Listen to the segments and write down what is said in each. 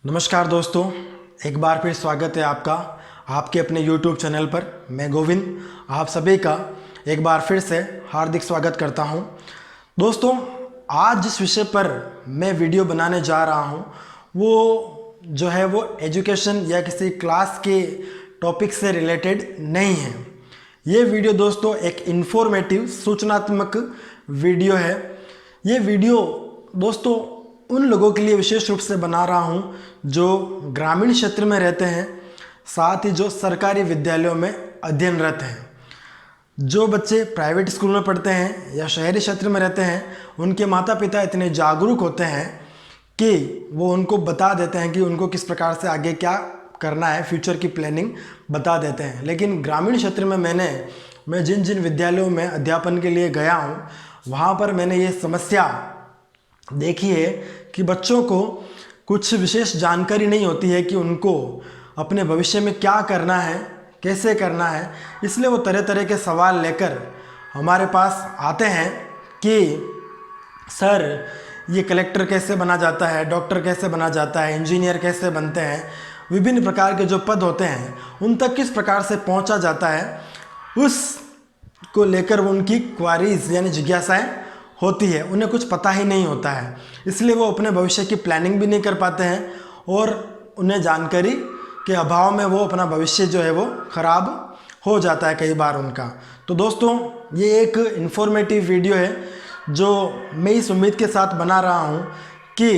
नमस्कार दोस्तों, एक बार फिर स्वागत है आपका आपके अपने YouTube चैनल पर। मैं गोविंद आप सभी का एक बार फिर से हार्दिक स्वागत करता हूं। दोस्तों, आज जिस विषय पर मैं वीडियो बनाने जा रहा हूं वो जो है वो एजुकेशन या किसी क्लास के टॉपिक से रिलेटेड नहीं है। ये वीडियो दोस्तों एक इन्फॉर्मेटिव सूचनात्मक वीडियो है। ये वीडियो दोस्तों उन लोगों के लिए विशेष रूप से बना रहा हूं जो ग्रामीण क्षेत्र में रहते हैं, साथ ही जो सरकारी विद्यालयों में अध्ययनरत हैं। जो बच्चे प्राइवेट स्कूल में पढ़ते हैं या शहरी क्षेत्र में रहते हैं, उनके माता पिता इतने जागरूक होते हैं कि वो उनको बता देते हैं कि उनको किस प्रकार से आगे क्या करना है, फ्यूचर की प्लानिंग बता देते हैं। लेकिन ग्रामीण क्षेत्र में मैं जिन जिन विद्यालयों में अध्यापन के लिए गया हूँ, वहाँ पर मैंने ये समस्या देखी है कि बच्चों को कुछ विशेष जानकारी नहीं होती है कि उनको अपने भविष्य में क्या करना है, कैसे करना है। इसलिए वो तरह तरह के सवाल लेकर हमारे पास आते हैं कि सर ये कलेक्टर कैसे बना जाता है, डॉक्टर कैसे बना जाता है, इंजीनियर कैसे बनते हैं, विभिन्न प्रकार के जो पद होते हैं उन तक किस प्रकार से पहुंचा जाता है, उस को लेकर उनकी क्वारीज यानी जिज्ञासाएं होती है। उन्हें कुछ पता ही नहीं होता है, इसलिए वो अपने भविष्य की प्लानिंग भी नहीं कर पाते हैं और उन्हें जानकारी के अभाव में वो अपना भविष्य जो है वो ख़राब हो जाता है कई बार उनका। तो दोस्तों, ये एक इन्फॉर्मेटिव वीडियो है जो मैं इस उम्मीद के साथ बना रहा हूँ कि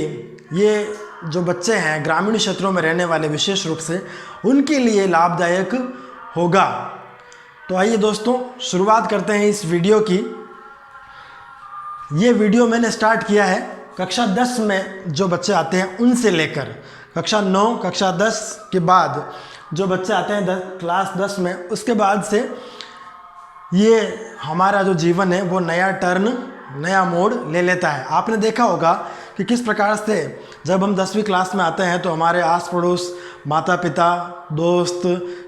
ये जो बच्चे हैं ग्रामीण क्षेत्रों में रहने वाले, विशेष रूप से उनके लिए लाभदायक होगा। तो आइए दोस्तों, शुरुआत करते हैं इस वीडियो की। ये वीडियो मैंने स्टार्ट किया है कक्षा 10 में जो बच्चे आते हैं उनसे लेकर कक्षा 9, कक्षा 10 के बाद जो बच्चे आते हैं क्लास 10 में, उसके बाद से ये हमारा जो जीवन है वो नया टर्न, नया मोड़ ले लेता है। आपने देखा होगा कि किस प्रकार से जब हम 10वीं क्लास में आते हैं तो हमारे आस पड़ोस, माता पिता, दोस्त,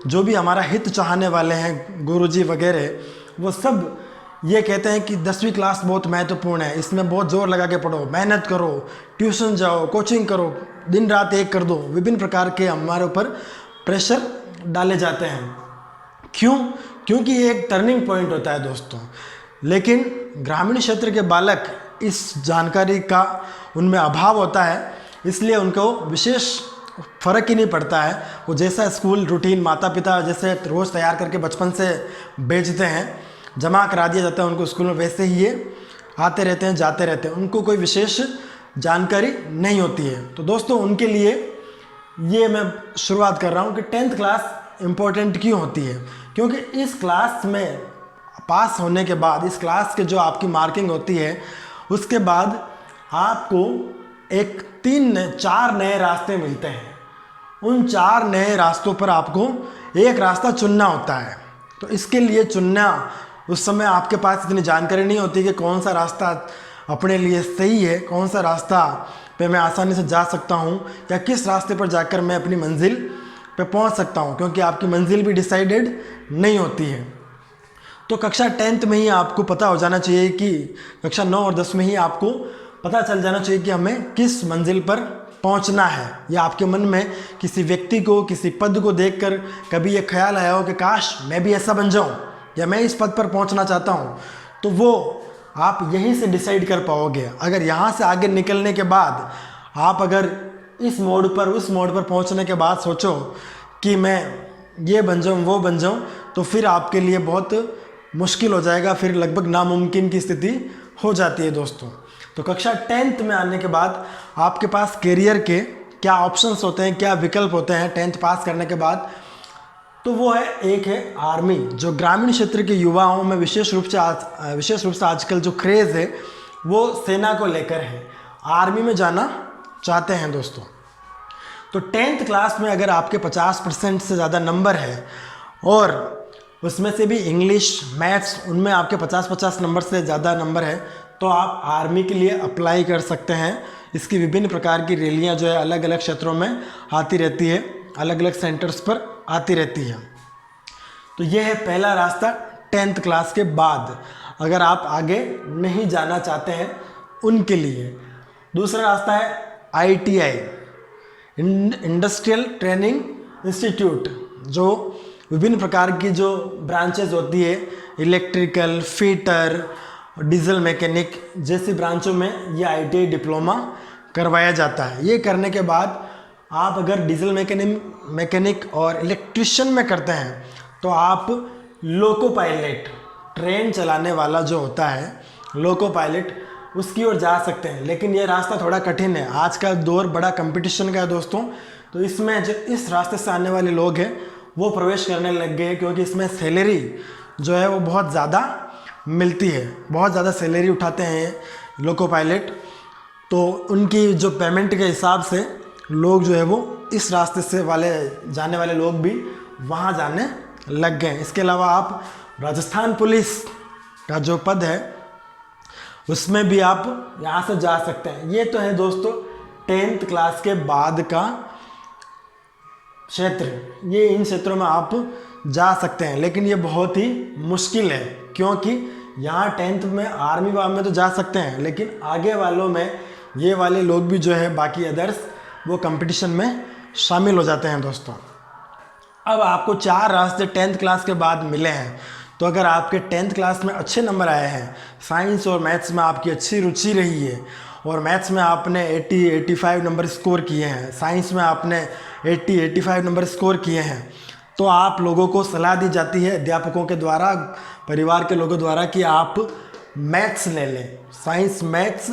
जो भी हमारा हित चाहने वाले हैं, गुरुजी वगैरह, वो सब ये कहते हैं कि 10वीं क्लास बहुत महत्वपूर्ण है, इसमें बहुत जोर लगा के पढ़ो, मेहनत करो, ट्यूशन जाओ, कोचिंग करो, दिन रात एक कर दो। विभिन्न प्रकार के हमारे ऊपर प्रेशर डाले जाते हैं। क्यों? क्योंकि ये एक टर्निंग पॉइंट होता है दोस्तों। लेकिन ग्रामीण क्षेत्र के बालक इस जानकारी का उनमें अभाव होता है, इसलिए उनको विशेष फ़र्क ही नहीं पड़ता है। वो जैसा स्कूल रूटीन माता पिता जैसे रोज़ तैयार करके बचपन से भेजते हैं, जमा करा दिया जाता है उनको स्कूल में, वैसे ही ये आते रहते हैं, जाते रहते हैं। उनको कोई विशेष जानकारी नहीं होती है। तो दोस्तों, उनके लिए ये मैं शुरुआत कर रहा हूँ कि 10th क्लास इम्पोर्टेंट क्यों होती है। क्योंकि इस क्लास में पास होने के बाद, इस क्लास के जो आपकी मार्किंग होती है, उसके बाद आपको 4 नए रास्ते मिलते हैं। उन 4 नए रास्तों पर आपको एक रास्ता चुनना होता है। तो इसके लिए चुनना, उस समय आपके पास इतनी जानकारी नहीं होती कि कौन सा रास्ता अपने लिए सही है, कौन सा रास्ता पे मैं आसानी से जा सकता हूँ, या किस रास्ते पर जाकर मैं अपनी मंजिल पे पहुँच सकता हूँ, क्योंकि आपकी मंजिल भी डिसाइडेड नहीं होती है। तो कक्षा 10th में ही आपको पता हो जाना चाहिए कि कक्षा 9 और 10 में ही आपको पता चल जाना चाहिए कि हमें किस मंजिल पर पहुंचना है। या आपके मन में किसी व्यक्ति को, किसी पद को देखकर कभी ये ख्याल आया हो कि काश मैं भी ऐसा बन जाऊं, या मैं इस पद पर पहुंचना चाहता हूं, तो वो आप यहीं से डिसाइड कर पाओगे। अगर यहाँ से आगे निकलने के बाद आप अगर इस मोड़ पर, उस मोड़ पर पहुँचने के बाद सोचो कि मैं ये बन जाऊँ, वो बन जाऊँ, तो फिर आपके लिए बहुत मुश्किल हो जाएगा, फिर लगभग नामुमकिन की स्थिति हो जाती है दोस्तों। तो कक्षा 10th में आने के बाद आपके पास करियर के क्या ऑप्शंस होते हैं, क्या विकल्प होते हैं 10th पास करने के बाद। तो वो है, एक है आर्मी, जो ग्रामीण क्षेत्र के युवाओं में विशेष रूप से आजकल जो क्रेज़ है वो सेना को लेकर है, आर्मी में जाना चाहते हैं दोस्तों। तो 10th क्लास में अगर आपके 50% से ज़्यादा नंबर है और उसमें से भी इंग्लिश, मैथ्स, उनमें आपके 50-50 नंबर से ज़्यादा नंबर है, तो आप आर्मी के लिए अप्लाई कर सकते हैं। इसकी विभिन्न प्रकार की रैलियां जो है अलग अलग क्षेत्रों में आती रहती है, अलग अलग सेंटर्स पर आती रहती है। तो ये है पहला रास्ता 10th क्लास के बाद, अगर आप आगे नहीं जाना चाहते हैं उनके लिए। दूसरा रास्ता है ITI, इंडस्ट्रियल ट्रेनिंग इंस्टीट्यूट, जो विभिन्न प्रकार की जो ब्रांचेज होती है, इलेक्ट्रिकल, फिटर, डीजल मैकेनिक जैसी ब्रांचों में ये ITI डिप्लोमा करवाया जाता है। ये करने के बाद आप अगर डीजल मैकेनिक और इलेक्ट्रिशियन में करते हैं तो आप लोको पायलट, ट्रेन चलाने वाला जो होता है लोको पायलट, उसकी ओर जा सकते हैं। लेकिन ये रास्ता थोड़ा कठिन है, आज का दौर बड़ा कंपटीशन का है दोस्तों। तो इसमें जो इस रास्ते से आने वाले लोग हैं वो प्रवेश करने लग गए, क्योंकि इसमें सैलरी जो है वो बहुत ज़्यादा मिलती है, बहुत ज़्यादा सैलरी उठाते हैं लोको पायलट। तो उनकी जो पेमेंट के हिसाब से लोग जो है वो इस रास्ते से जाने वाले लोग भी वहाँ जाने लग गए। इसके अलावा आप राजस्थान पुलिस का जो पद है उसमें भी आप यहाँ से जा सकते हैं। ये तो है दोस्तों 10th क्लास के बाद का क्षेत्र, ये इन क्षेत्रों में आप जा सकते हैं। लेकिन ये बहुत ही मुश्किल है, क्योंकि यहाँ 10th में आर्मी वार्मी में तो जा सकते हैं, लेकिन आगे वालों में ये वाले लोग भी जो है बाकी अदर्स वो कंपटीशन में शामिल हो जाते हैं दोस्तों। अब आपको 4 रास्ते 10th क्लास के बाद मिले हैं। तो अगर आपके 10th क्लास में अच्छे नंबर आए हैं, साइंस और मैथ्स में आपकी अच्छी रुचि रही है और मैथ्स में आपने 80-85 नंबर स्कोर किए हैं, साइंस में आपने 80-85 नंबर स्कोर किए हैं, तो आप लोगों को सलाह दी जाती है अध्यापकों के द्वारा, परिवार के लोगों द्वारा कि आप मैथ्स ले लें, साइंस मैथ्स,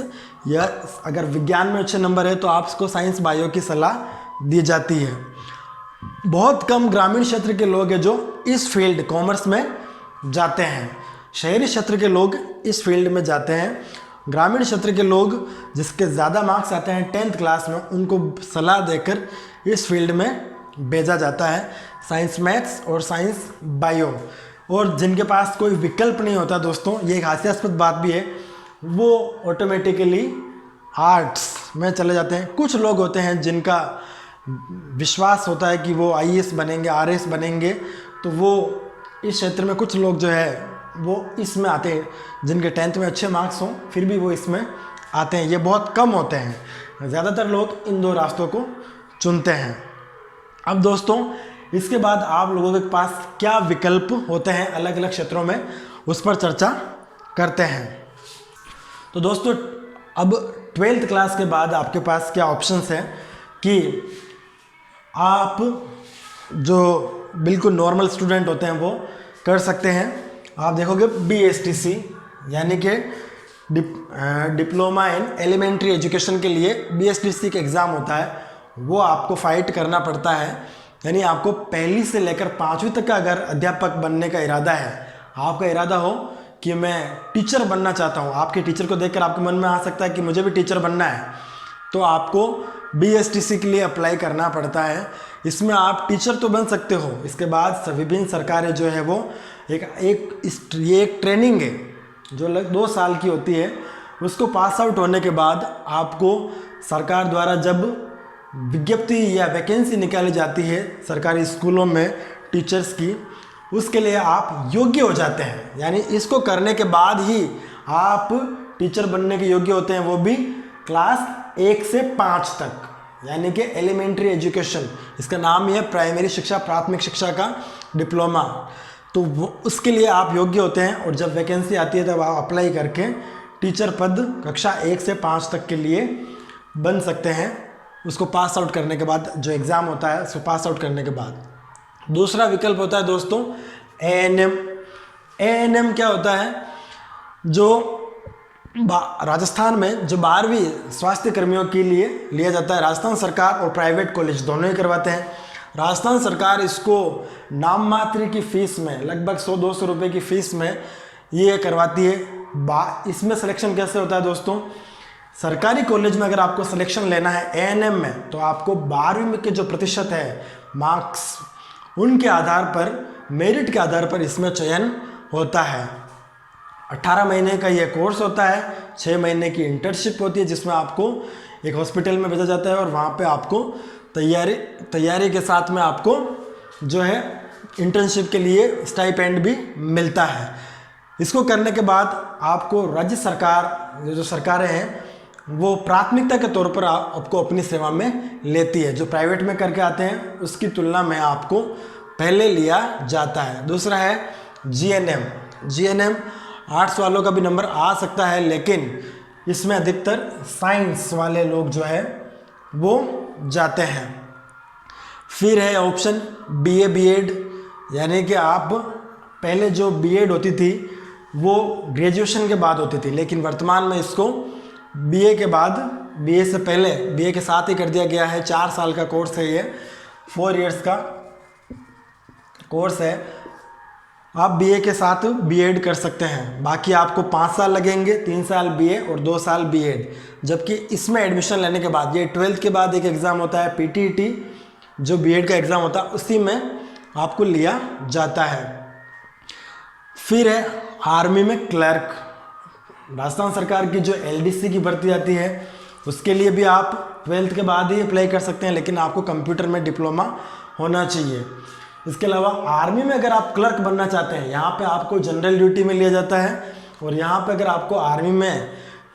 या अगर विज्ञान में अच्छे नंबर है तो आपको साइंस बायो की सलाह दी जाती है। बहुत कम ग्रामीण क्षेत्र के लोग हैं जो इस फील्ड कॉमर्स में जाते हैं, शहरी क्षेत्र के लोग इस फील्ड में जाते हैं। ग्रामीण क्षेत्र के लोग जिसके ज़्यादा मार्क्स आते हैं 10th क्लास में, उनको सलाह देकर इस फील्ड में भेजा जाता है, साइंस मैथ्स और साइंस बायो। और जिनके पास कोई विकल्प नहीं होता दोस्तों, ये एक हास्यास्पद बात भी है, वो ऑटोमेटिकली आर्ट्स में चले जाते हैं। कुछ लोग होते हैं जिनका विश्वास होता है कि वो IAS बनेंगे, RS बनेंगे, तो वो इस क्षेत्र में कुछ लोग जो है वो इसमें आते हैं, जिनके 10th में अच्छे मार्क्स हों फिर भी वो इसमें आते हैं। ये बहुत कम होते हैं, ज़्यादातर लोग इन 2 रास्तों को चुनते हैं। अब दोस्तों इसके बाद आप लोगों के पास क्या विकल्प होते हैं अलग अलग क्षेत्रों में, उस पर चर्चा करते हैं। तो दोस्तों अब 12th क्लास के बाद आपके पास क्या ऑप्शंस हैं कि आप जो बिल्कुल नॉर्मल स्टूडेंट होते हैं वो कर सकते हैं। आप देखोगे BSTC यानी कि डिप्लोमा इन एलिमेंट्री एजुकेशन के लिए BSTC का एग्ज़ाम होता है, वो आपको फाइट करना पड़ता है। यानी आपको 1ली से लेकर 5वीं तक का अगर अध्यापक बनने का इरादा है, आपका इरादा हो कि मैं टीचर बनना चाहता हूँ, आपके टीचर को देखकर आपके मन में आ सकता है कि मुझे भी टीचर बनना है, तो आपको BSTC के लिए अप्लाई करना पड़ता है। इसमें आप टीचर तो बन सकते हो, इसके बाद विभिन्न सरकारें जो है वो एक ट्रेनिंग है जो 2 साल की होती है। उसको पास आउट होने के बाद आपको सरकार द्वारा जब विज्ञप्ति या वैकेंसी निकाली जाती है सरकारी स्कूलों में टीचर्स की, उसके लिए आप योग्य हो जाते हैं। यानी इसको करने के बाद ही आप टीचर बनने के योग्य होते हैं, वो भी क्लास 1 से 5 तक, यानी कि एलिमेंट्री एजुकेशन। इसका नाम ही है प्राइमरी शिक्षा, प्राथमिक शिक्षा का डिप्लोमा। तो वो उसके लिए आप योग्य होते हैं और जब वैकेंसी आती है तब आप अप्लाई करके टीचर पद कक्षा 1 से 5 तक के लिए बन सकते हैं। उसको पास आउट करने के बाद, जो एग्ज़ाम होता है उसको पास आउट करने के बाद। दूसरा विकल्प होता है दोस्तों ANM। ANM क्या होता है, जो राजस्थान में जो 12वीं स्वास्थ्य कर्मियों के लिए लिया जाता है, राजस्थान सरकार और प्राइवेट कॉलेज दोनों ही करवाते हैं। राजस्थान सरकार इसको नाम मात्र की फ़ीस में, लगभग 100-200 रुपये की फ़ीस में ये करवाती है। इसमें सिलेक्शन कैसे होता है दोस्तों, सरकारी कॉलेज में अगर आपको सिलेक्शन लेना है ANM में, तो आपको 12वीं में के जो प्रतिशत है मार्क्स, उनके आधार पर, मेरिट के आधार पर इसमें चयन होता है। 18 महीने का ये कोर्स होता है, 6 महीने की इंटर्नशिप होती है जिसमें आपको एक हॉस्पिटल में भेजा जाता है और वहाँ पे आपको तैयारी के साथ में आपको जो है इंटर्नशिप के लिए स्टाइपेंड भी मिलता है। इसको करने के बाद आपको राज्य सरकार, जो सरकारें हैं वो प्राथमिकता के तौर पर आपको अपनी सेवा में लेती है। जो प्राइवेट में करके आते हैं उसकी तुलना में आपको पहले लिया जाता है। दूसरा है जीएनएम। जीएनएम आर्ट्स वालों का भी नंबर आ सकता है, लेकिन इसमें अधिकतर साइंस वाले लोग जो है वो जाते हैं। फिर है ऑप्शन बीए बीएड, यानी कि आप पहले जो बीएड होती थी वो ग्रेजुएशन के बाद होती थी, लेकिन वर्तमान में इसको बीए के बाद, बीए से पहले, बीए के साथ ही कर दिया गया है। 4 साल का कोर्स है ये, 4 इयर्स का कोर्स है। आप बीए के साथ बीएड कर सकते हैं। बाकी आपको 5 साल लगेंगे, 3 साल बीए और 2 साल बीएड। जबकि इसमें एडमिशन लेने के बाद, ये 12th के बाद एक एग्ज़ाम होता है पीटीईटी, जो बीएड का एग्ज़ाम होता है, उसी में आपको लिया जाता है। फिर है आर्मी में क्लर्क। राजस्थान सरकार की जो एलडीसी की भर्ती आती है उसके लिए भी आप 12th के बाद ही अप्लाई कर सकते हैं, लेकिन आपको कंप्यूटर में डिप्लोमा होना चाहिए। इसके अलावा आर्मी में अगर आप क्लर्क बनना चाहते हैं, यहाँ पे आपको जनरल ड्यूटी में लिया जाता है, और यहाँ पे अगर आपको आर्मी में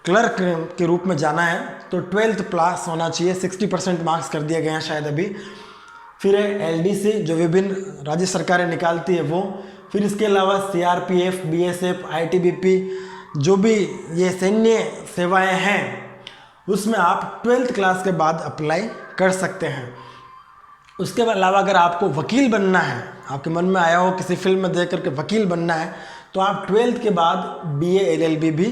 क्लर्क के रूप में जाना है तो 12th पास होना चाहिए। 60% मार्क्स कर दिए गए हैं शायद अभी। फिर है एलडीसी, जो विभिन्न राज्य सरकारें निकालती है वो। फिर इसके अलावा सीआरपीएफ, बीएसएफ, आईटीबीपी, जो भी ये सैन्य सेवाएं हैं उसमें आप 12th क्लास के बाद अप्लाई कर सकते हैं। उसके अलावा अगर आपको वकील बनना है, आपके मन में आया हो किसी फिल्म में देख करके वकील बनना है, तो आप 12th के बाद बीए एलएलबी भी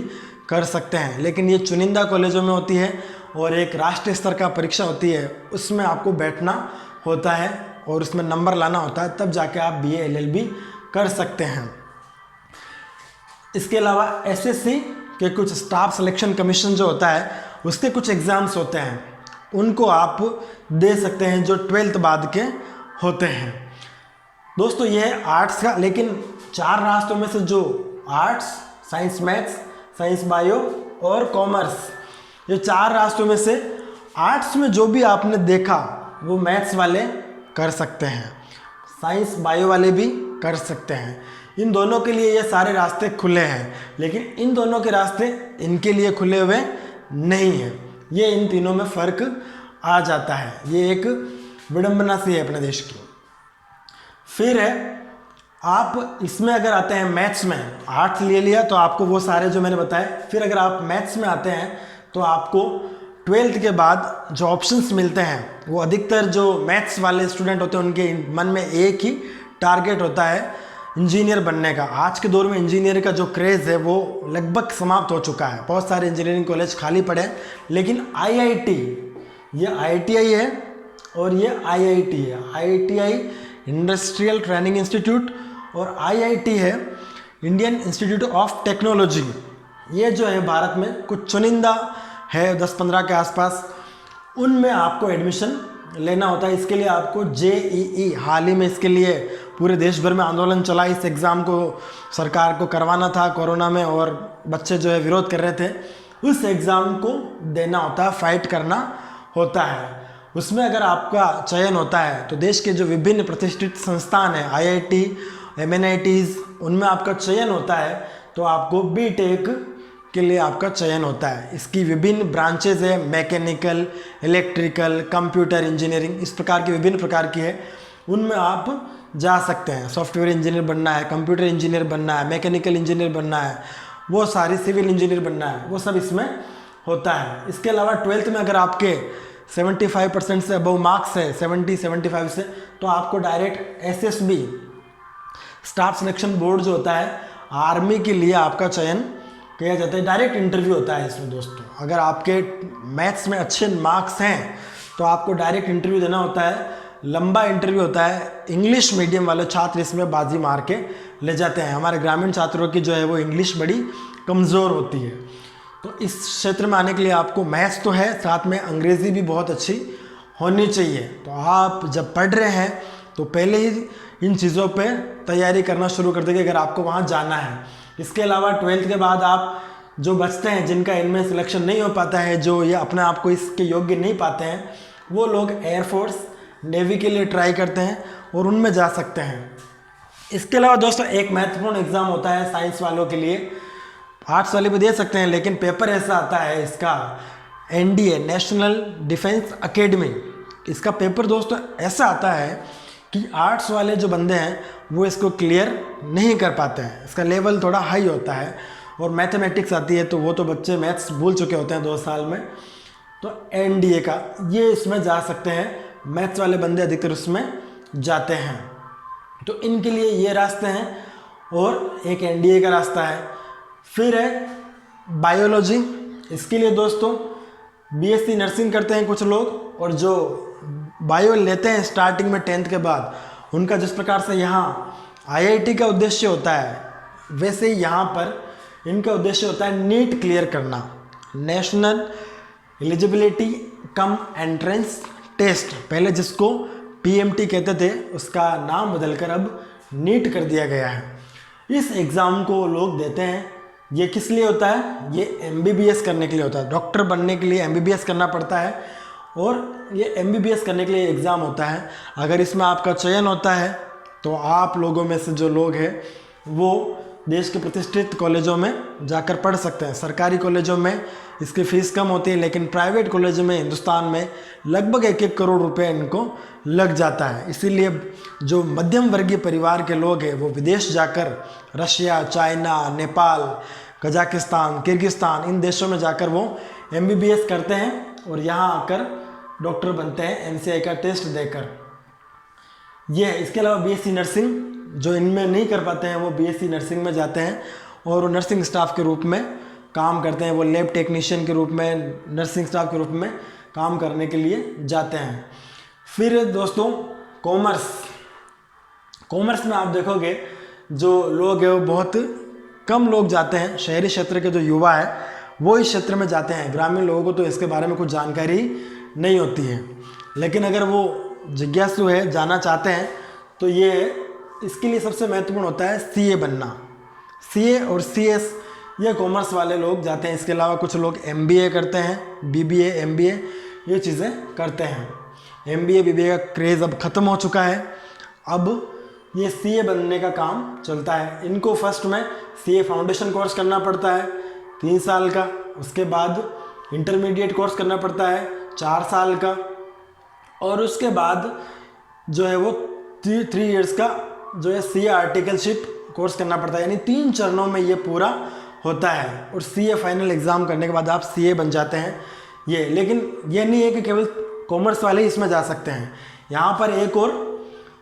कर सकते हैं, लेकिन ये चुनिंदा कॉलेजों में होती है और एक राष्ट्रीय स्तर का परीक्षा होती है, उसमें आपको बैठना होता है और उसमें नंबर लाना होता है, तब जाके आप बीए एलएलबी कर सकते हैं। इसके अलावा एसएससी के कुछ स्टाफ सिलेक्शन कमीशन जो होता है उसके कुछ एग्ज़ाम्स होते हैं, उनको आप दे सकते हैं जो 12th बाद के होते हैं। दोस्तों ये है आर्ट्स का, लेकिन 4 रास्तों में से जो arts, science maths, science bio और कॉमर्स, ये 4 रास्तों में से आर्ट्स में जो भी आपने देखा वो मैथ्स वाले कर सकते हैं, साइंस बायो वाले भी कर सकते हैं। इन दोनों के लिए ये सारे रास्ते खुले हैं, लेकिन इन दोनों के रास्ते इनके लिए खुले हुए नहीं हैं। ये इन तीनों में फ़र्क आ जाता है। ये एक विडंबना सी है अपने देश की। फिर है आप इसमें अगर आते हैं मैथ्स में, आर्ट्स ले लिया तो आपको वो सारे जो मैंने बताए। फिर अगर आप मैथ्स में आते हैं तो आपको 12th के बाद जो ऑप्शंस मिलते हैं वो अधिकतर जो मैथ्स वाले स्टूडेंट होते हैं उनके मन में एक ही टारगेट होता है, इंजीनियर बनने का। आज के दौर में इंजीनियर का जो क्रेज़ है वो लगभग समाप्त हो चुका है। बहुत सारे इंजीनियरिंग कॉलेज खाली पड़े हैं, लेकिन आईआईटी, ये आईटीआई है और ये आईआईटी है। आईटीआई इंडस्ट्रियल ट्रेनिंग इंस्टीट्यूट और आईआईटी है इंडियन इंस्टीट्यूट ऑफ टेक्नोलॉजी। ये जो है भारत में कुछ चुनिंदा है, 10-15 के आसपास, उनमें आपको एडमिशन लेना होता है। इसके लिए आपको जेईई, हाल ही में इसके लिए पूरे देश भर में आंदोलन चला, इस एग्ज़ाम को सरकार को करवाना था कोरोना में और बच्चे जो है विरोध कर रहे थे। उस एग्ज़ाम को देना होता है, फाइट करना होता है। उसमें अगर आपका चयन होता है तो देश के जो विभिन्न प्रतिष्ठित संस्थान हैं, आईआईटी, एमएनआईटीज़, उनमें आपका चयन होता है तो आपको बीटेक के लिए आपका चयन होता है। इसकी विभिन्न ब्रांचेज है, मैकेनिकल, इलेक्ट्रिकल, कंप्यूटर इंजीनियरिंग, इस प्रकार की विभिन्न प्रकार की है, उनमें आप जा सकते हैं। सॉफ्टवेयर इंजीनियर बनना है, कंप्यूटर इंजीनियर बनना है, मैकेनिकल इंजीनियर बनना है, वो सारी सिविल इंजीनियर बनना है, वो सब इसमें होता है। इसके अलावा 12th में अगर आपके 75% से अबव मार्क्स है, 70-75 से, तो आपको direct SSB, staff selection board जो होता है, आर्मी के लिए आपका चयन किया जाता है। डायरेक्ट इंटरव्यू होता है इसमें दोस्तों। अगर आपके मैथ्स में अच्छे मार्क्स हैं तो आपको डायरेक्ट इंटरव्यू देना होता है, लंबा इंटरव्यू होता है। इंग्लिश मीडियम वाले छात्र इसमें बाजी मार के ले जाते हैं। हमारे ग्रामीण छात्रों की जो है वो इंग्लिश बड़ी कमज़ोर होती है, तो इस क्षेत्र में आने के लिए आपको मैथ्स तो है, साथ में अंग्रेज़ी भी बहुत अच्छी होनी चाहिए। तो आप जब पढ़ रहे हैं तो पहले ही इन चीज़ों पे तैयारी करना शुरू कर देंगे अगर आपको वहाँ जाना है। इसके अलावा 12th के बाद आप जो बचते हैं, जिनका इनमें सिलेक्शन नहीं हो पाता है, जो ये अपने आप को इसके योग्य नहीं पाते हैं, वो लोग एयरफोर्स, नेवी के लिए ट्राई करते हैं और उनमें जा सकते हैं। इसके अलावा दोस्तों एक महत्वपूर्ण एग्ज़ाम होता है साइंस वालों के लिए, आर्ट्स वाले भी दे सकते हैं, लेकिन पेपर ऐसा आता है इसका एनडीए नेशनल डिफेंस एकेडमी, इसका पेपर दोस्तों ऐसा आता है कि आर्ट्स वाले जो बंदे हैं वो इसको क्लियर नहीं कर पाते हैं, इसका लेवल थोड़ा हाई होता है। और मैथमेटिक्स आती है तो वो तो बच्चे मैथ्स भूल चुके होते हैं 2 साल में, तो एनडीए का ये इसमें जा सकते हैं, मैथ्स वाले बंदे अधिकतर उसमें जाते हैं। तो इनके लिए ये रास्ते हैं और एक एनडीए का रास्ता है। फिर है बायोलॉजी, इसके लिए दोस्तों बीएससी नर्सिंग करते हैं कुछ लोग, और जो बायो लेते हैं स्टार्टिंग में 10th के बाद, उनका जिस प्रकार से यहाँ आईआईटी का उद्देश्य होता है वैसे ही यहाँ पर इनका उद्देश्य होता है नीट क्लियर करना, national eligibility cum entrance test, पहले जिसको पीएमटी कहते थे उसका नाम बदलकर अब नीट कर दिया गया है। इस एग्ज़ाम को लोग देते हैं, ये किस लिए होता है, ये एमबीबीएस करने के लिए होता है, डॉक्टर बनने के लिए एमबीबीएस करना पड़ता है, और ये एमबीबीएस करने के लिए एग्ज़ाम होता है। अगर इसमें आपका चयन होता है तो आप लोगों में से जो लोग हैं वो देश के प्रतिष्ठित कॉलेजों में जाकर पढ़ सकते हैं। सरकारी कॉलेजों में इसकी फ़ीस कम होती है, लेकिन प्राइवेट कॉलेजों में हिंदुस्तान में लगभग 1-1 करोड़ रुपए इनको लग जाता है। इसीलिए जो मध्यम वर्गीय परिवार के लोग हैं वो विदेश जाकर Russia, China, Nepal, Kazakhstan, Kyrgyzstan, इन देशों में जाकर वो एमबीबीएस करते हैं और यहाँ आकर डॉक्टर बनते हैं एमसीआई का टेस्ट देकर। ये इसके अलावा बीएससी नर्सिंग, जो इनमें नहीं कर पाते हैं वो बीएससी नर्सिंग में जाते हैं और वो नर्सिंग स्टाफ के रूप में काम करते हैं, वो लैब टेक्नीशियन के रूप में, नर्सिंग स्टाफ के रूप में काम करने के लिए जाते हैं। फिर दोस्तों कॉमर्स, कॉमर्स में आप देखोगे जो लोग हैं वो बहुत कम लोग जाते हैं, शहरी क्षेत्र के जो युवा है वो इस क्षेत्र में जाते हैं, ग्रामीण लोगों को तो इसके बारे में कुछ जानकारी नहीं होती है। लेकिन अगर वो जिज्ञासु है, जाना चाहते हैं, तो ये इसके लिए सबसे महत्वपूर्ण होता है सीए बनना। सीए और सीएस ये कॉमर्स वाले लोग जाते हैं। इसके अलावा कुछ लोग एमबीए करते हैं, बीबीए, एमबीए ये चीज़ें करते हैं। एमबीए बीबीए का क्रेज़ अब ख़त्म हो चुका है, अब ये सीए बनने का काम चलता है। इनको फर्स्ट में सीए फाउंडेशन कोर्स करना पड़ता है 3 साल का, उसके बाद इंटरमीडिएट कोर्स करना पड़ता है 4 साल का, और उसके बाद जो है वो 3 इयर्स का जो है सीए आर्टिकलशिप कोर्स करना पड़ता है। यानी 3 चरणों में ये पूरा होता है और सीए फाइनल एग्ज़ाम करने के बाद आप सीए बन जाते हैं। ये लेकिन ये नहीं है कि केवल कॉमर्स वाले ही इसमें जा सकते हैं, यहाँ पर एक और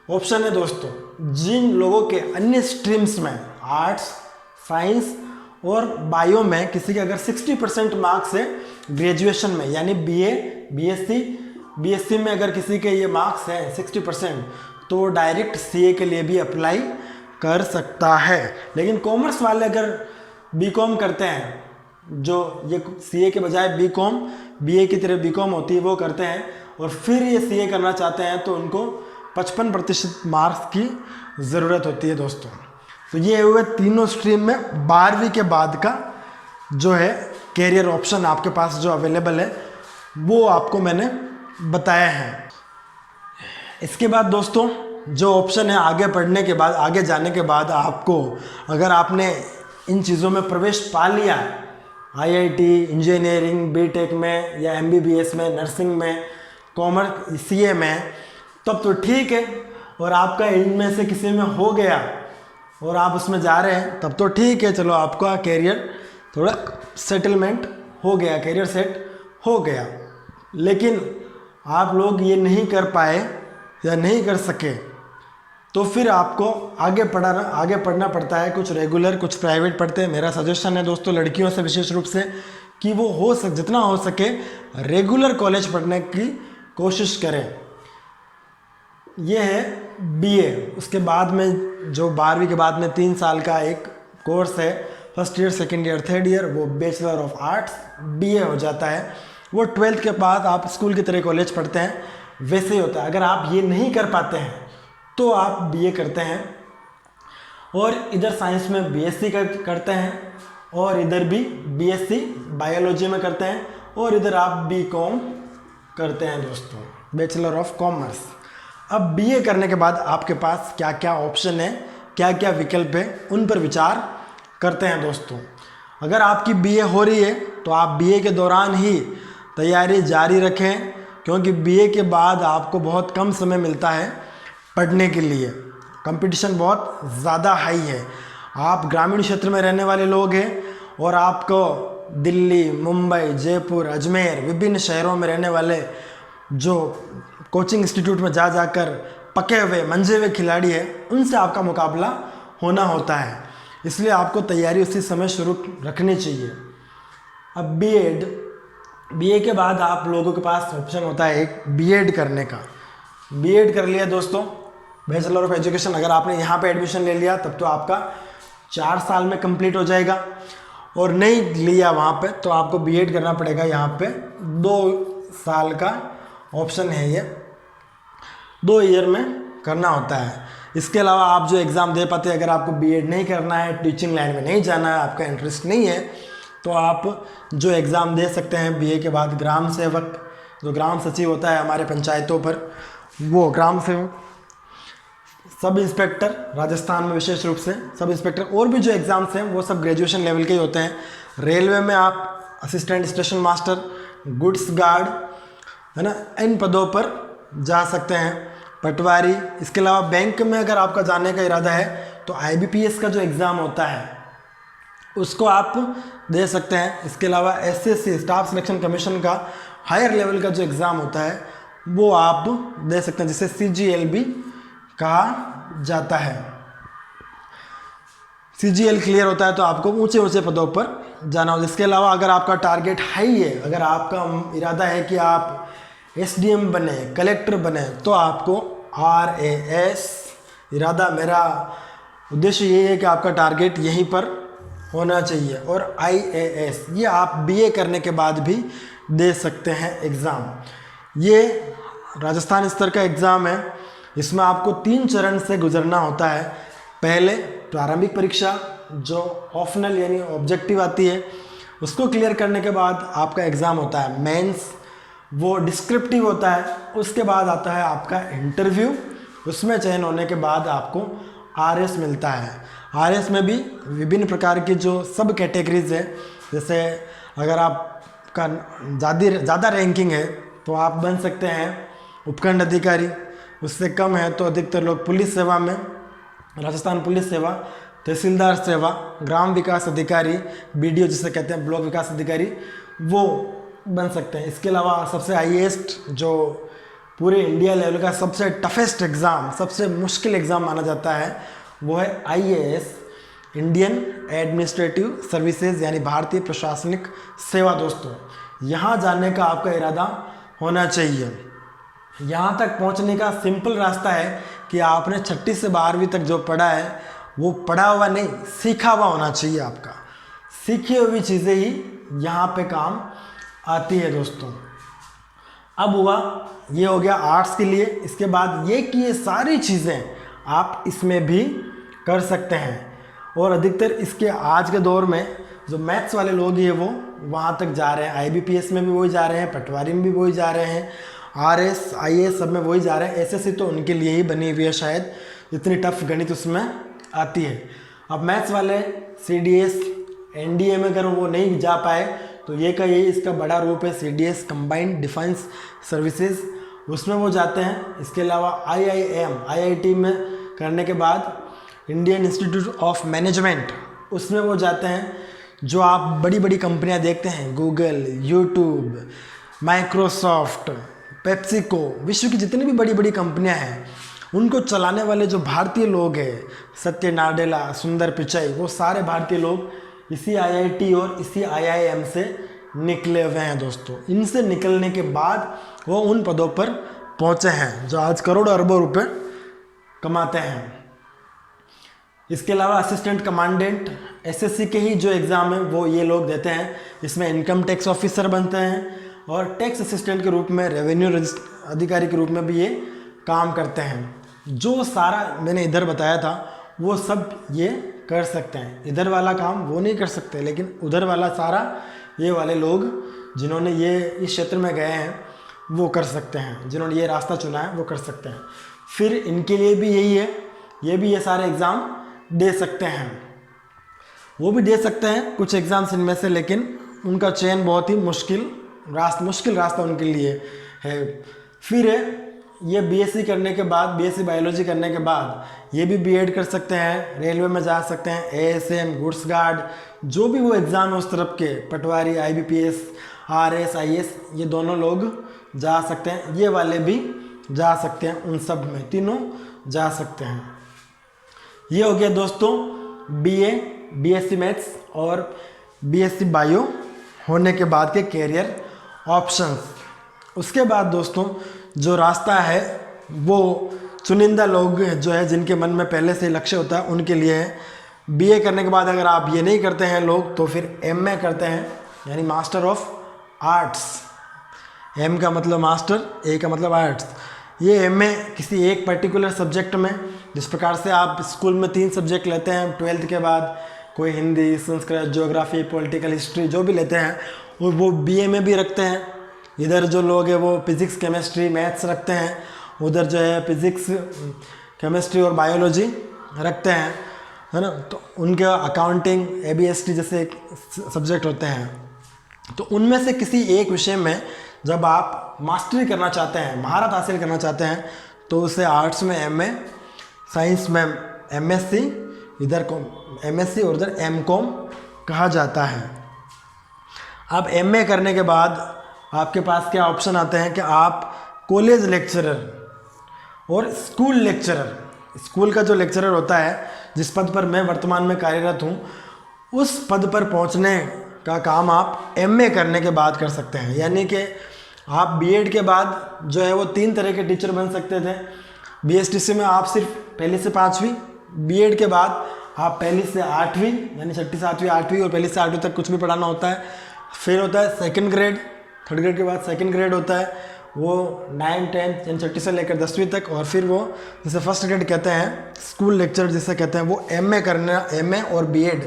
ऑप्शन है दोस्तों। जिन लोगों के अन्य स्ट्रीम्स में आर्ट्स, साइंस और बायो में किसी के अगर 60% मार्क्स है ग्रेजुएशन में, यानी बीए, बीएससी में अगर किसी के ये मार्क्स हैं 60%, तो डायरेक्ट सीए के लिए भी अप्लाई कर सकता है। लेकिन कॉमर्स वाले अगर बीकॉम करते हैं, जो ये सीए के बजाय बीकॉम, बीए की तरह बीकॉम होती है वो करते हैं, और फिर ये सीए करना चाहते हैं तो उनको 55% मार्क्स की ज़रूरत होती है दोस्तों। तो ये हुए तीनों स्ट्रीम में 12वीं के बाद का जो है कैरियर ऑप्शन आपके पास जो अवेलेबल है वो आपको मैंने बताया है। इसके बाद दोस्तों जो ऑप्शन है आगे पढ़ने के बाद, आगे जाने के बाद आपको, अगर आपने इन चीज़ों में प्रवेश पा लिया, आईआईटी, इंजीनियरिंग, बीटेक में या एमबीबीएस में, नर्सिंग में, कॉमर्स, सीए में, तब तो ठीक है, और आपका इनमें से किसी में हो गया और आप उसमें जा रहे हैं तब तो ठीक है, चलो आपका कैरियर थोड़ा सेटलमेंट हो गया, कैरियर सेट हो गया। लेकिन आप लोग ये नहीं कर पाए या नहीं कर सके तो फिर आपको आगे पढ़ना पड़ता है, कुछ रेगुलर कुछ प्राइवेट पढ़ते हैं। मेरा सजेशन है दोस्तों लड़कियों से विशेष रूप से कि वो जितना हो सके रेगुलर कॉलेज पढ़ने की कोशिश करें। ये है बीए। उसके बाद में जो 12वीं के बाद में 3 साल का एक कोर्स है, first year, second year, third year, वो बैचलर ऑफ आर्ट्स बीए हो जाता है। वो 12th के बाद आप स्कूल की तरह कॉलेज पढ़ते हैं, वैसे ही होता है। अगर आप ये नहीं कर पाते हैं तो आप बीए करते हैं, और इधर साइंस में बीएससी करते हैं, और इधर भी बीएससी बायोलॉजी में करते हैं, और इधर आप बीकॉम करते हैं दोस्तों, बैचलर ऑफ कॉमर्स। अब बीए करने के बाद आपके पास क्या क्या ऑप्शन है, क्या क्या विकल्प है, उन पर विचार करते हैं दोस्तों। अगर आपकी बीए हो रही है तो आप बीए के दौरान ही तैयारी जारी रखें, क्योंकि बीए के बाद आपको बहुत कम समय मिलता है पढ़ने के लिए। कंपटीशन बहुत ज़्यादा हाई है। आप ग्रामीण क्षेत्र में रहने वाले लोग हैं और आपको दिल्ली, मुंबई, जयपुर, अजमेर, विभिन्न शहरों में रहने वाले जो कोचिंग इंस्टीट्यूट में जा जाकर पके हुए मंजे हुए खिलाड़ी हैं, उनसे आपका मुकाबला होना होता है। इसलिए आपको तैयारी उसी समय शुरू रखनी चाहिए। अब बीए के बाद आप लोगों के पास ऑप्शन होता है एक बीएड करने का। बीएड कर लिया दोस्तों, बैचलर ऑफ एजुकेशन, अगर आपने यहाँ पे एडमिशन ले लिया तब तो आपका 4 साल में कंप्लीट हो जाएगा, और नहीं लिया वहाँ पे तो आपको बीएड करना पड़ेगा। यहाँ पे 2 साल का ऑप्शन है, ये 2 ईयर में करना होता है। इसके अलावा आप जो एग्ज़ाम दे पाते हैं, अगर आपको बीएड नहीं करना है, टीचिंग लाइन में नहीं जाना है, आपका इंटरेस्ट नहीं है, तो आप जो एग्ज़ाम दे सकते हैं बीए के बाद, ग्राम सेवक, जो ग्राम सचिव होता है हमारे पंचायतों पर, वो ग्राम सेवक, सब इंस्पेक्टर, राजस्थान में विशेष रूप से सब इंस्पेक्टर, और भी जो एग्ज़ाम्स हैं वो सब ग्रेजुएशन लेवल के ही होते हैं। रेलवे में आप assistant station master, goods guard, है ना, इन पदों पर जा सकते हैं, पटवारी। इसके अलावा बैंक में अगर आपका जाने का इरादा है तो आईबीपीएस का जो एग्ज़ाम होता है उसको आप दे सकते हैं। इसके अलावा एसएससी, स्टाफ सिलेक्शन कमीशन का हायर लेवल का जो एग्ज़ाम होता है वो आप दे सकते हैं, जिसे सीजीएल कहा जाता है। सीजीएल क्लियर होता है तो आपको ऊंचे ऊंचे पदों पर जाना हो। इसके अलावा अगर आपका टारगेट हाई है, अगर आपका इरादा है कि आप एसडीएम बने, कलेक्टर बने, तो आपको आरएएस, इरादा, मेरा उद्देश्य ये है कि आपका टारगेट यहीं पर होना चाहिए, और आईएएस, ये आप बीए करने के बाद भी दे सकते हैं एग्ज़ाम। ये राजस्थान स्तर का एग्ज़ाम है। इसमें आपको 3 चरण से गुजरना होता है। पहले प्रारंभिक परीक्षा जो ऑप्शनल यानी ऑब्जेक्टिव आती है, उसको क्लियर करने के बाद आपका एग्ज़ाम होता है मेंस, वो डिस्क्रिप्टिव होता है। उसके बाद आता है आपका इंटरव्यू, उसमें चयन होने के बाद आपको आरएस मिलता है। आरएस में भी विभिन्न प्रकार की जो सब कैटेगरीज है, जैसे अगर आपका ज़्यादा रैंकिंग है तो आप बन सकते हैं उपखंड अधिकारी, उससे कम है तो अधिकतर लोग पुलिस सेवा में, राजस्थान पुलिस सेवा, तहसीलदार सेवा, ग्राम विकास अधिकारी, बीडीओ जिसे कहते हैं ब्लॉक विकास अधिकारी, वो बन सकते हैं। इसके अलावा सबसे हाईएस्ट, जो पूरे इंडिया लेवल का सबसे टफेस्ट एग्ज़ाम, सबसे मुश्किल एग्ज़ाम माना जाता है, वो है आईएएस, इंडियन एडमिनिस्ट्रेटिव सर्विसेज, यानी भारतीय प्रशासनिक सेवा। दोस्तों, यहाँ जाने का आपका इरादा होना चाहिए। यहाँ तक पहुँचने का सिंपल रास्ता है कि आपने 6ठी से 12वीं तक जो पढ़ा है वो पढ़ा हुआ नहीं, सीखा हुआ होना चाहिए। आपका सीखी हुई चीज़ें ही यहाँ पे काम आती है दोस्तों। अब हुआ, ये हो गया आर्ट्स के लिए। इसके बाद ये कि ये सारी चीज़ें आप इसमें भी कर सकते हैं, और अधिकतर इसके आज के दौर में जो मैथ्स वाले लोग हैं वो वहाँ तक जा रहे हैं। आईबीपीएस में भी वही जा रहे हैं, पटवारी में भी वही जा रहे हैं, आरएस, आईएएस सब में वही जा रहे हैं। एसएससी तो उनके लिए ही बनी हुई है, शायद इतनी टफ गणित उसमें आती है। अब मैथ्स वाले सीडीएस, एनडीए में अगर वो नहीं जा पाए तो ये का ये इसका बड़ा रूप है सीडीएस, कंबाइंड डिफेंस सर्विसेज, उसमें वो जाते हैं। इसके अलावा आईआईएम, आईआईटी में करने के बाद इंडियन इंस्टीट्यूट ऑफ मैनेजमेंट, उसमें वो जाते हैं। जो आप बड़ी बड़ी कंपनियां देखते हैं, गूगल, यूट्यूब, माइक्रोसॉफ्ट, पेप्सिको, विश्व की जितनी भी बड़ी बड़ी कंपनियां हैं, उनको चलाने वाले जो भारतीय लोग हैं, सत्य नाडेला, सुंदर पिचाई, वो सारे भारतीय लोग इसी आईआईटी और इसी आईआईएम से निकले हुए हैं दोस्तों। इनसे निकलने के बाद वो उन पदों पर पहुंचे हैं जो आज करोड़ों अरबों रुपए कमाते हैं। इसके अलावा असिस्टेंट कमांडेंट, एसएससी के ही जो एग्ज़ाम है वो ये लोग देते हैं। इसमें इनकम टैक्स ऑफिसर बनते हैं, और टैक्स असिस्टेंट के रूप में, रेवेन्यू अधिकारी के रूप में भी ये काम करते हैं। जो सारा मैंने इधर बताया था वो सब ये कर सकते हैं। इधर वाला काम वो नहीं कर सकते, लेकिन उधर वाला सारा ये वाले लोग जिन्होंने ये इस क्षेत्र में गए हैं वो कर सकते हैं, जिन्होंने ये रास्ता चुना है वो कर सकते हैं। फिर इनके लिए भी यही है, ये भी ये सारे एग्ज़ाम दे सकते हैं। वो भी दे सकते हैं कुछ एग्ज़ाम्स इनमें से, लेकिन उनका चयन बहुत ही मुश्किल मुश्किल रास्ता उनके लिए है। फिर ये बीएससी करने के बाद, बीएससी बायोलॉजी करने के बाद ये भी बीएड कर सकते हैं, रेलवे में जा सकते हैं, एएसएम, गुड्स गार्ड, जो भी वो एग्ज़ाम है उस तरफ के, पटवारी, आईबीपीएस, आरएस, आईएएस, ये दोनों लोग जा सकते हैं। ये वाले भी जा सकते हैं, उन सब में तीनों जा सकते हैं। ये हो गया दोस्तों बीए, बीएससी मैथ्स और बीएससी बायो होने के बाद के कैरियर ऑप्शंस। उसके बाद दोस्तों जो रास्ता है वो चुनिंदा लोग जो है जिनके मन में पहले से लक्ष्य होता है उनके लिए है। बीए करने के बाद अगर आप ये नहीं करते हैं लोग तो फिर एमए करते हैं, यानी मास्टर ऑफ आर्ट्स। एम का मतलब मास्टर, ए का मतलब आर्ट्स। ये एमए किसी एक पर्टिकुलर सब्जेक्ट में, जिस प्रकार से आप स्कूल में 3 सब्जेक्ट लेते हैं 12th के बाद, कोई Hindi, Sanskrit, geography, political, history जो भी लेते हैं वो बीए में भी रखते हैं। इधर जो लोग हैं वो फिज़िक्स, केमिस्ट्री, मैथ्स रखते हैं, उधर जो है फिज़िक्स, केमिस्ट्री और बायोलॉजी रखते हैं, है ना। तो उनके अकाउंटिंग, एबीएसटी जैसे सब्जेक्ट होते हैं। तो उनमें से किसी एक विषय में जब आप मास्टरी करना चाहते हैं, महारत हासिल करना चाहते हैं, तो उसे आर्ट्स में एमए, साइंस में एमएससी, इधर एमएससी और इधर एमकॉम कहा जाता है। अब एमए करने के बाद आपके पास क्या ऑप्शन आते हैं कि आप कॉलेज लेक्चरर और स्कूल लेक्चरर, स्कूल का जो लेक्चरर होता है जिस पद पर मैं वर्तमान में कार्यरत हूँ, उस पद पर पहुँचने का काम आप एमए करने के बाद कर सकते हैं। यानी कि आप बीएड के बाद जो है वो 3 तरह के टीचर बन सकते थे। बीएसटीसी में आप सिर्फ 1ली से 5वीं, बीएड के बाद आप 1ली से 8वीं, यानी 6ठी, 7वीं, 8वीं और 1ली से 8वीं तक कुछ भी पढ़ाना होता है। फिर होता है 2nd ग्रेड, 3rd ग्रेड के बाद 2nd ग्रेड होता है, वो 9, 10 यानी 6ठी से लेकर 10वीं तक। और फिर वो जिसे 1st ग्रेड कहते हैं, स्कूल लेक्चर जिसे कहते हैं, वो एमए करना, एमए और बीएड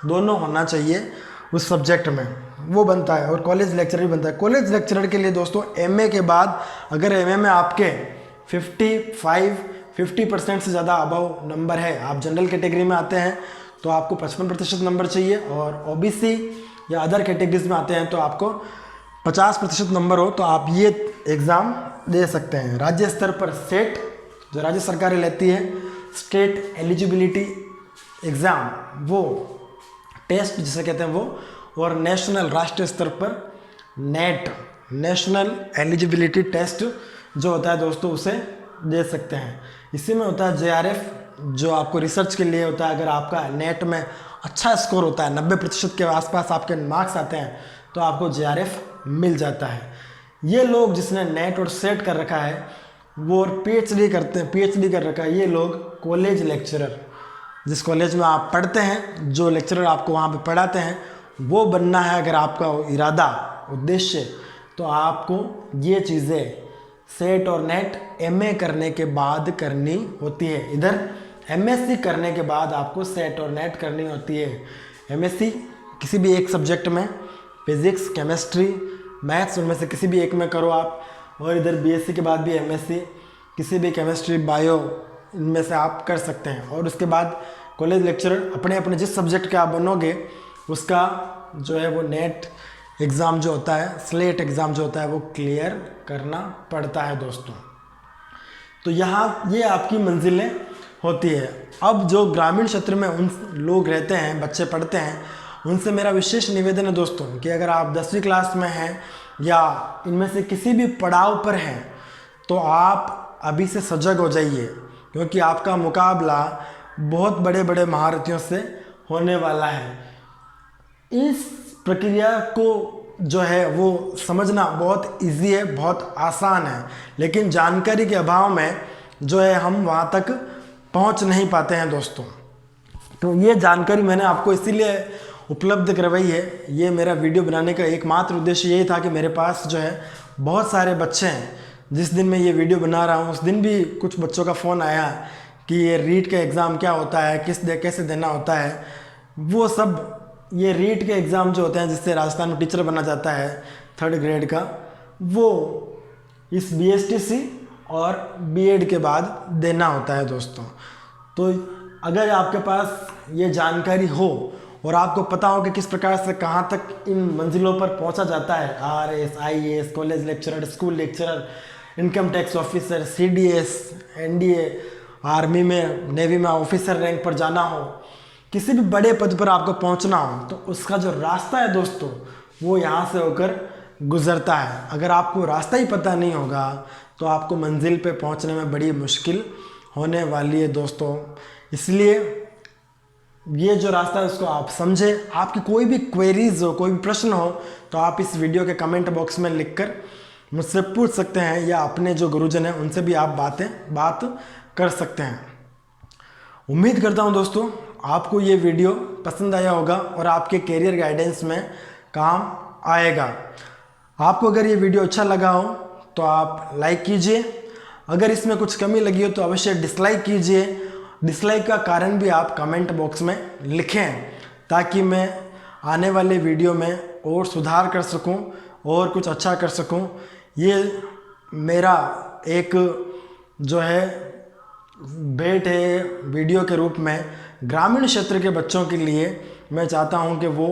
दोनों होना चाहिए उस सब्जेक्ट में, वो बनता है। और कॉलेज लेक्चरर भी बनता है। कॉलेज लेक्चरर के लिए दोस्तों एमए के बाद अगर एमए में आपके 50% से ज़्यादा अबव नंबर है, आप जनरल कैटेगरी में आते हैं तो आपको 55% नंबर चाहिए, और ओबीसी या अदर कैटेगरीज में आते हैं तो आपको 50% नंबर हो तो आप ये एग्ज़ाम दे सकते हैं। राज्य स्तर पर सेट, जो राज्य सरकारें लेती है, स्टेट एलिजिबिलिटी एग्ज़ाम, वो टेस्ट जिसे कहते हैं वो, और नेशनल, राष्ट्रीय स्तर पर नेट, नेशनल एलिजिबिलिटी टेस्ट जो होता है दोस्तों, उसे दे सकते हैं। इसी में होता है जेआरएफ, जो आपको रिसर्च के लिए होता है। अगर आपका नेट में अच्छा स्कोर होता है, 90% के आसपास आपके मार्क्स आते हैं, तो आपको जेआरएफ मिल जाता है। ये लोग जिसने नेट और सेट कर रखा है वो पीएचडी करते हैं, पीएचडी कर रखा है, ये लोग कॉलेज लेक्चरर, जिस कॉलेज में आप पढ़ते हैं, जो लेक्चरर आपको वहाँ पे पढ़ाते हैं, वो बनना है अगर आपका इरादा, उद्देश्य, तो आपको ये चीज़ें सेट और नेट एमए करने के बाद करनी होती है। इधर एमएससी करने के बाद आपको सेट और नेट करनी होती है। एमएससी किसी भी एक सब्जेक्ट में, फिज़िक्स, केमिस्ट्री, मैथ्स, उनमें से किसी भी एक में करो आप, और इधर बीएससी के बाद भी एमएससी किसी भी केमिस्ट्री, बायो, इनमें से आप कर सकते हैं। और उसके बाद कॉलेज लेक्चरर अपने अपने जिस सब्जेक्ट के आप बनोगे उसका जो है वो नेट एग्ज़ाम जो होता है, स्लेट एग्ज़ाम जो होता है, वो क्लियर करना पड़ता है दोस्तों। तो यहाँ ये आपकी मंजिलें होती है। अब जो ग्रामीण क्षेत्र में उन लोग रहते हैं, बच्चे पढ़ते हैं, उनसे मेरा विशेष निवेदन है दोस्तों कि अगर आप 10वीं क्लास में हैं या इनमें से किसी भी पड़ाव पर हैं तो आप अभी से सजग हो जाइए, क्योंकि आपका मुकाबला बहुत बड़े बड़े महारथियों से होने वाला है। इस प्रक्रिया को जो है वो समझना बहुत इजी है, बहुत आसान है, लेकिन जानकारी के अभाव में जो है हम वहाँ तक पहुँच नहीं पाते हैं दोस्तों। तो ये जानकारी मैंने आपको इसीलिए उपलब्ध करवाई है। ये मेरा वीडियो बनाने का एकमात्र उद्देश्य यही था कि मेरे पास जो है बहुत सारे बच्चे हैं। जिस दिन मैं ये वीडियो बना रहा हूँ उस दिन भी कुछ बच्चों का फ़ोन आया कि ये रीट का एग्ज़ाम क्या होता है, कैसे देना होता है। वो सब ये रीट के एग्ज़ाम जो होते हैं जिससे राजस्थान में टीचर बना जाता है 3rd ग्रेड का, वो इस बीएसटीसी और बीएड के बाद देना होता है दोस्तों। तो अगर आपके पास ये जानकारी हो और आपको पता हो कि किस प्रकार से कहाँ तक इन मंजिलों पर पहुँचा जाता है। RS, IAS, college lecturer, school lecturer, income tax officer, CDS, NDA, army में, नेवी में ऑफिसर रैंक पर जाना हो, किसी भी बड़े पद पर आपको पहुंचना हो तो उसका जो रास्ता है दोस्तों वो यहाँ से होकर गुजरता है। अगर आपको रास्ता ही पता नहीं होगा तो आपको मंजिल पे पहुंचने में बड़ी मुश्किल होने वाली है दोस्तों। इसलिए ये जो रास्ता है उसको आप समझें। आपकी कोई भी क्वेरीज हो, कोई भी प्रश्न हो तो आप इस वीडियो के कमेंट बॉक्स में लिखकर मुझसे पूछ सकते हैं या अपने जो गुरुजन हैं उनसे भी आप बात कर सकते हैं। उम्मीद करता हूं दोस्तों आपको ये वीडियो पसंद आया होगा और आपके करियर गाइडेंस में काम आएगा। आपको अगर ये वीडियो अच्छा लगा हो तो आप लाइक कीजिए, अगर इसमें कुछ कमी लगी हो तो अवश्य डिसलाइक कीजिए। डिसलाइक का कारण भी आप कमेंट बॉक्स में लिखें ताकि मैं आने वाले वीडियो में और सुधार कर सकूं और कुछ अच्छा कर सकूं। ये मेरा एक जो है भेंट है वीडियो के रूप में ग्रामीण क्षेत्र के बच्चों के लिए। मैं चाहता हूं कि वो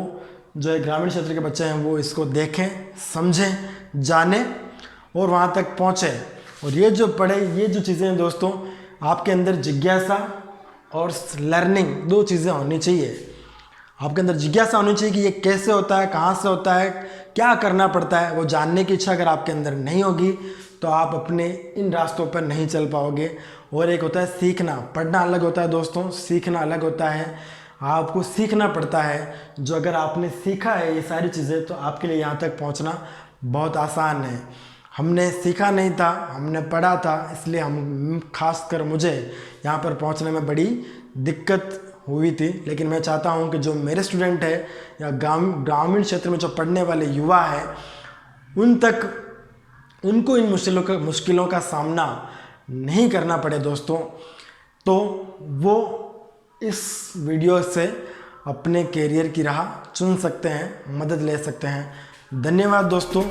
जो है ग्रामीण क्षेत्र के बच्चे हैं वो इसको देखें, समझें, जानें और वहां तक पहुंचें। और ये जो चीज़ें हैं दोस्तों, आपके अंदर जिज्ञासा और लर्निंग दो चीज़ें होनी चाहिए। आपके अंदर जिज्ञासा होनी चाहिए कि ये कैसे होता है, कहाँ से होता है, क्या करना पड़ता है, वो जानने की इच्छा अगर आपके अंदर नहीं होगी तो आप अपने इन रास्तों पर नहीं चल पाओगे। और एक होता है सीखना, पढ़ना अलग होता है दोस्तों, सीखना अलग होता है। आपको सीखना पड़ता है, जो अगर आपने सीखा है ये सारी चीज़ें तो आपके लिए यहाँ तक पहुँचना बहुत आसान है। हमने सीखा नहीं था, हमने पढ़ा था, इसलिए खासकर मुझे यहाँ पर पहुँचने में बड़ी दिक्कत हुई थी। लेकिन मैं चाहता हूँ कि जो मेरे स्टूडेंट है या ग्रामीण क्षेत्र में जो पढ़ने वाले युवा हैं उनको इन मुश्किलों का सामना नहीं करना पड़े दोस्तों, तो वो इस वीडियो से अपने करियर की राह चुन सकते हैं, मदद ले सकते हैं। धन्यवाद दोस्तों।